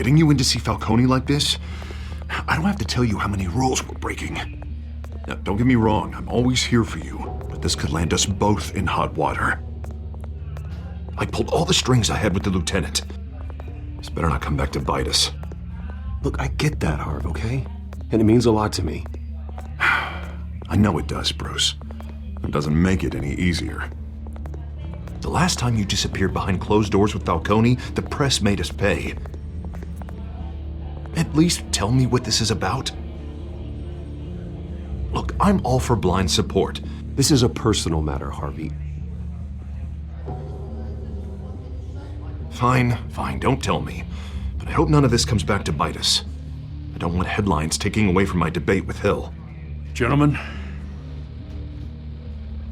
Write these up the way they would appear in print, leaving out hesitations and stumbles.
getting you in to see Falcone like this? I don't have to tell you how many rules we're breaking. Now, don't get me wrong, I'm always here for you, but this could land us both in hot water. I pulled all the strings I had with the lieutenant. This better not come back to bite us. Look, I get that, Harv, okay? And it means a lot to me. I know it does, Bruce. It doesn't make it any easier. The last time you disappeared behind closed doors with Falcone, the press made us pay. At least tell me what this is about. Look, I'm all for blind support. This is a personal matter, Harvey. Fine, don't tell me. But I hope none of this comes back to bite us. I don't want headlines taking away from my debate with Hill. Gentlemen,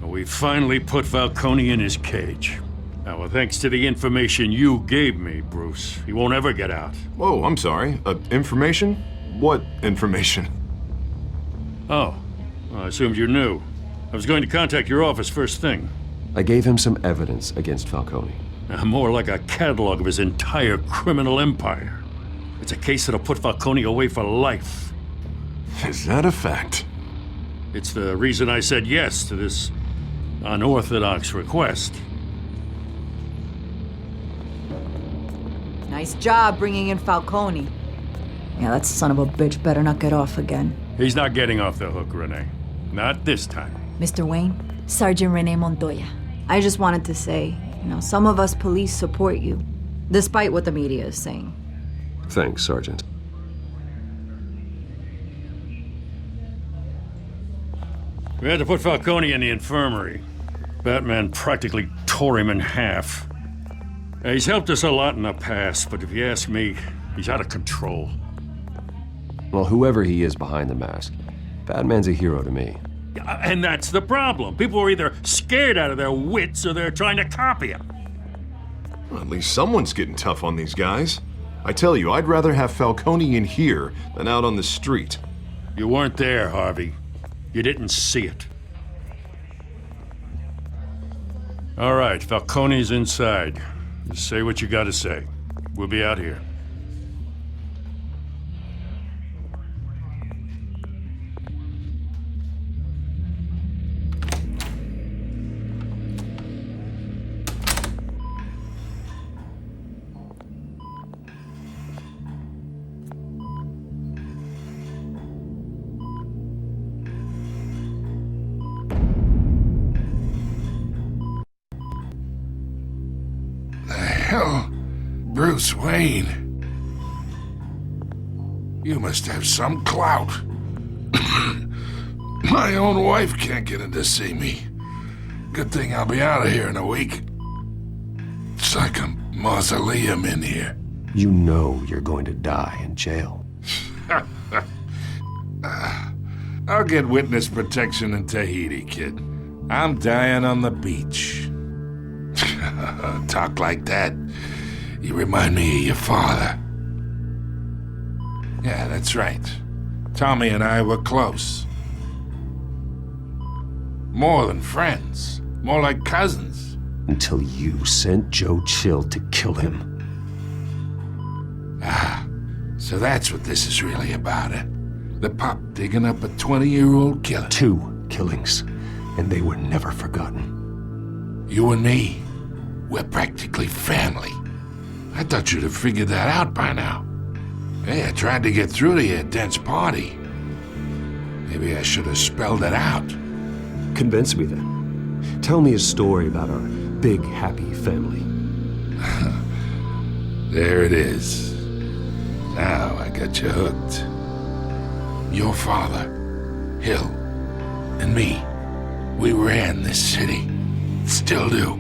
we finally put Falcone in his cage. Now, thanks to the information you gave me, Bruce, he won't ever get out. Whoa, I'm sorry. Information? What information? Oh, well, I assumed you knew. I was going to contact your office first thing. I gave him some evidence against Falcone. More like a catalog of his entire criminal empire. It's a case that'll put Falcone away for life. Is that a fact? It's the reason I said yes to this unorthodox request. Nice job bringing in Falcone. Yeah, that son of a bitch better not get off again. He's not getting off the hook, Renee. Not this time. Mr. Wayne, Sergeant Renee Montoya. I just wanted to say, some of us police support you, despite what the media is saying. Thanks, Sergeant. We had to put Falcone in the infirmary. Batman practically tore him in half. He's helped us a lot in the past, but if you ask me, he's out of control. Well, whoever he is behind the mask, Batman's a hero to me. And that's the problem. People are either scared out of their wits or they're trying to copy him. Well, at least someone's getting tough on these guys. I tell you, I'd rather have Falcone in here than out on the street. You weren't there, Harvey. You didn't see it. All right, Falcone's inside. Just say what you gotta say. We'll be out here. Hell, Bruce Wayne. You must have some clout. My own wife can't get in to see me. Good thing I'll be out of here in a week. It's like a mausoleum in here. You know you're going to die in jail. I'll get witness protection in Tahiti, kid. I'm dying on the beach. Talk like that. You remind me of your father. Yeah, that's right. Tommy and I were close. More than friends. More like cousins. Until you sent Joe Chill to kill him. Ah, so that's what this is really about, eh? The pop digging up a 20-year-old killer. 2 killings, and they were never forgotten. You and me, we're practically family. I thought you'd have figured that out by now. Hey, I tried to get through to your dense party. Maybe I should have spelled it out. Convince me then. Tell me a story about our big, happy family. There it is. Now I got you hooked. Your father, Hill, and me, we ran this city. Still do.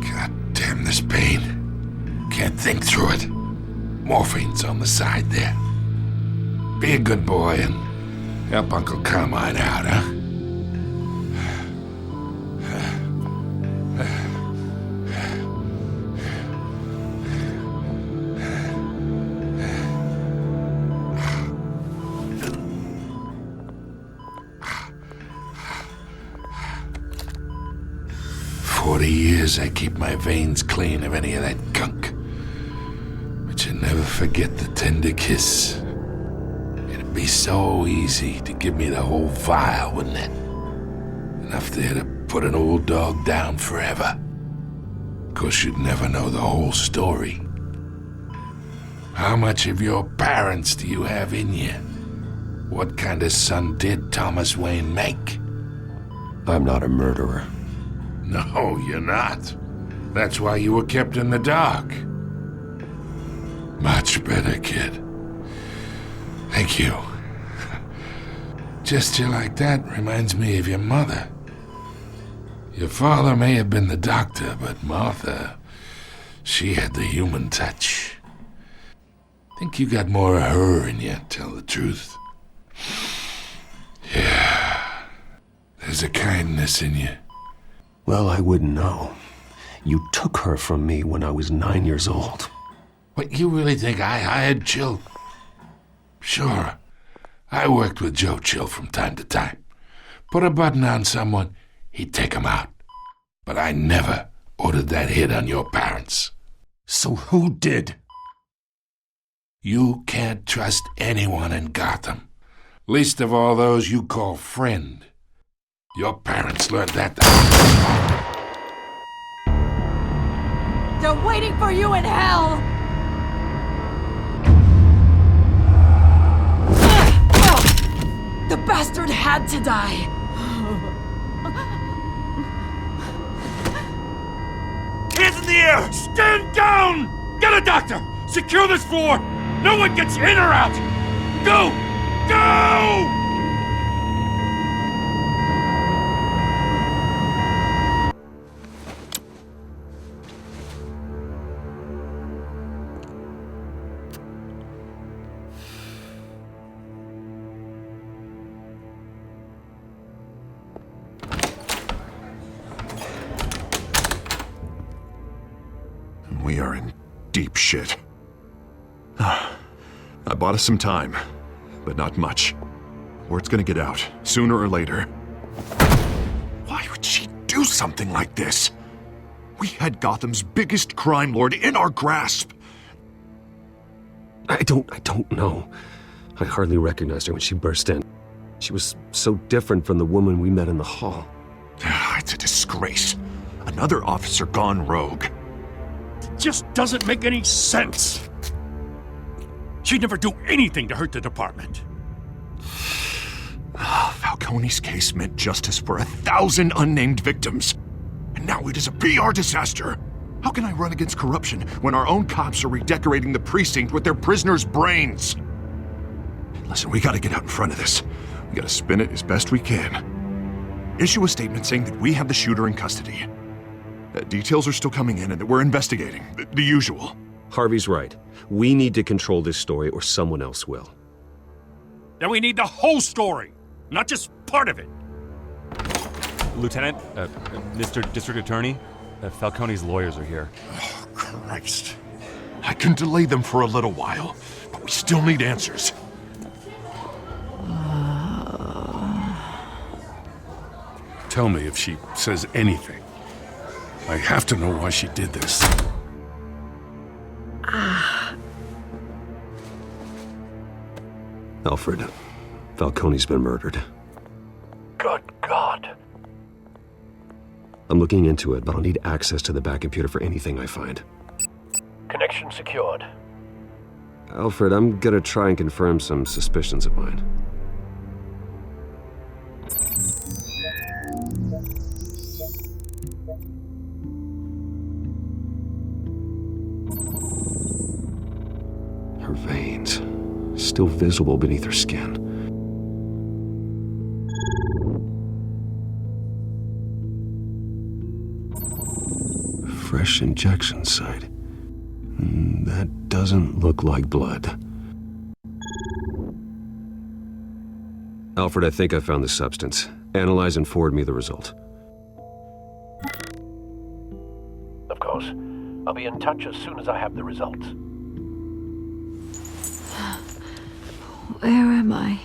God damn this pain. Can't think through it. Morphine's on the side there. Be a good boy and help Uncle Carmine out, huh? 40 years I keep my veins clean of any of that gunk. never forget the tender kiss. It'd be so easy to give me the whole vial, wouldn't it? Enough there to put an old dog down forever. Of course, you'd never know the whole story. How much of your parents do you have in you? What kind of son did Thomas Wayne make? I'm not a murderer. No, you're not. That's why you were kept in the dark. Much better, kid. Thank you. Gesture like that reminds me of your mother. Your father may have been the doctor, but Martha, she had the human touch. Think you got more of her in you, tell the truth. Yeah, there's a kindness in you. Well, I wouldn't know. You took her from me when I was 9 years old. What, you really think I hired Chill? Sure, I worked with Joe Chill from time to time. Put a button on someone, he'd take him out. But I never ordered that hit on your parents. So who did? You can't trust anyone in Gotham. Least of all those you call friend. Your parents learned that. They're waiting for you in hell! The bastard had to die! Hands in the air! Stand down! Get a doctor! Secure this floor! No one gets in or out! Go! Go! We are in deep shit. I bought us some time, but not much. Word's gonna get out, sooner or later. Why would she do something like this? We had Gotham's biggest crime lord in our grasp. I don't know. I hardly recognized her when she burst in. She was so different from the woman we met in the hall. It's a disgrace. Another officer gone rogue. Just doesn't make any sense. She'd never do anything to hurt the department. Falcone's case meant justice for 1,000 unnamed victims. And now it is a PR disaster. How can I run against corruption when our own cops are redecorating the precinct with their prisoners' brains? Listen, we gotta get out in front of this. We gotta spin it as best we can. Issue a statement saying that we have the shooter in custody. Details are still coming in and that we're investigating. The usual. Harvey's right. We need to control this story or someone else will. Then we need the whole story, not just part of it. Lieutenant, Mr. District Attorney, Falcone's lawyers are here. Oh, Christ. I can delay them for a little while, but we still need answers. Tell me if she says anything. I have to know why she did this. Alfred, Falcone's been murdered. Good God. I'm looking into it, but I'll need access to the back computer for anything I find. Connection secured. Alfred, I'm gonna try and confirm some suspicions of mine. Her veins, still visible beneath her skin. Fresh injection site. That doesn't look like blood. Alfred, I think I found the substance. Analyze and forward me the result. Of course. I'll be in touch as soon as I have the results. Where am I?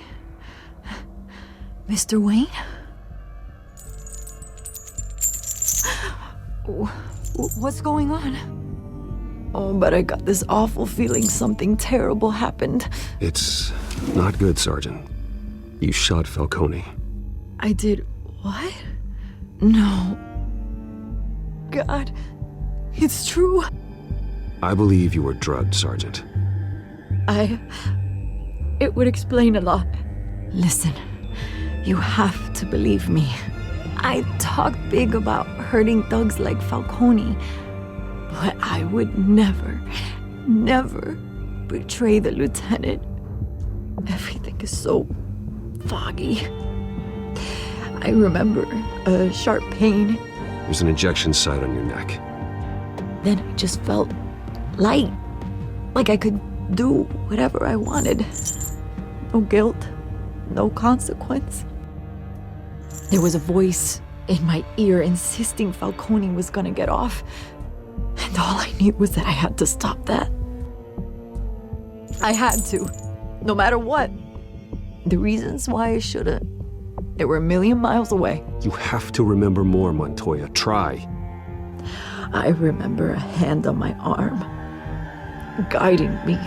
Mr. Wayne? What's going on? Oh, but I got this awful feeling something terrible happened. It's not good, Sergeant. You shot Falcone. I did what? No. God, it's true. I believe you were drugged, Sergeant. It would explain a lot. Listen, you have to believe me. I talk big about hurting thugs like Falcone, but I would never betray the lieutenant. Everything is so foggy. I remember a sharp pain. There's an injection site on your neck. Then I just felt light, like I could do whatever I wanted. No guilt, no consequence. There was a voice in my ear insisting Falcone was gonna get off. And all I knew was that I had to stop that. I had to, no matter what. The reasons why I shouldn't, they were a million miles away. You have to remember more, Montoya. Try. I remember a hand on my arm, guiding me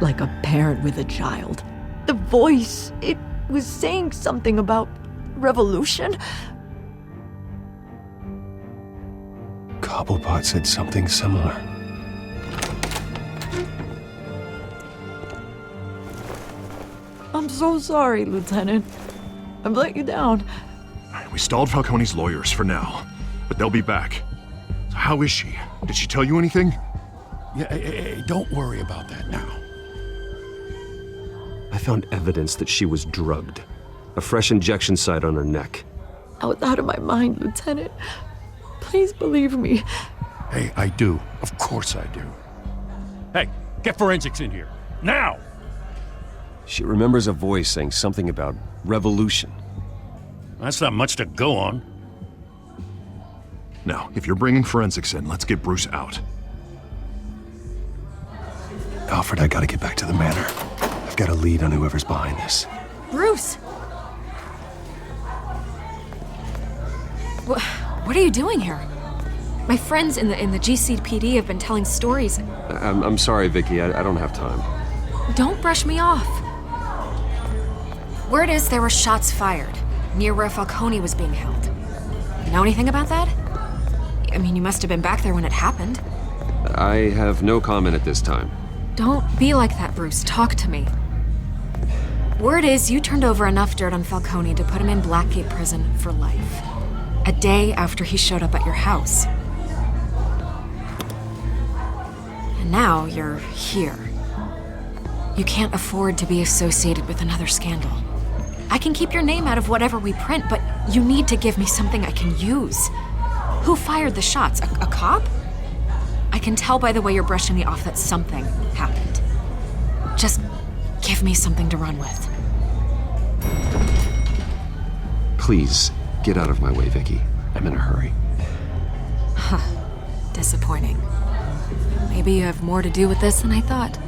like a parent with a child. The voice, it was saying something about revolution. Cobblepot said something similar. I'm so sorry, Lieutenant. I've let you down. We stalled Falcone's lawyers for now, but they'll be back. So how is she? Did she tell you anything? Yeah, hey, don't worry about that now. I found evidence that she was drugged. A fresh injection site on her neck. I was out of my mind, Lieutenant. Please believe me. Hey, I do. Of course I do. Hey, get forensics in here. Now! She remembers a voice saying something about revolution. That's not much to go on. Now, if you're bringing forensics in, let's get Bruce out. Alfred, I gotta get back to the manor. I've got a lead on whoever's behind this. Bruce! What are you doing here? My friends in the GCPD have been telling stories. I'm sorry, Vicky. I don't have time. Don't brush me off. Word is there were shots fired near where Falcone was being held. You know anything about that? I mean, you must have been back there when it happened. I have no comment at this time. Don't be like that, Bruce. Talk to me. Word is you turned over enough dirt on Falcone to put him in Blackgate Prison for life. A day after he showed up at your house. And now you're here. You can't afford to be associated with another scandal. I can keep your name out of whatever we print, but you need to give me something I can use. Who fired the shots? A cop? I can tell by the way you're brushing me off that something happened. Just give me something to run with. Please, get out of my way, Vicky. I'm in a hurry. Disappointing. Maybe you have more to do with this than I thought.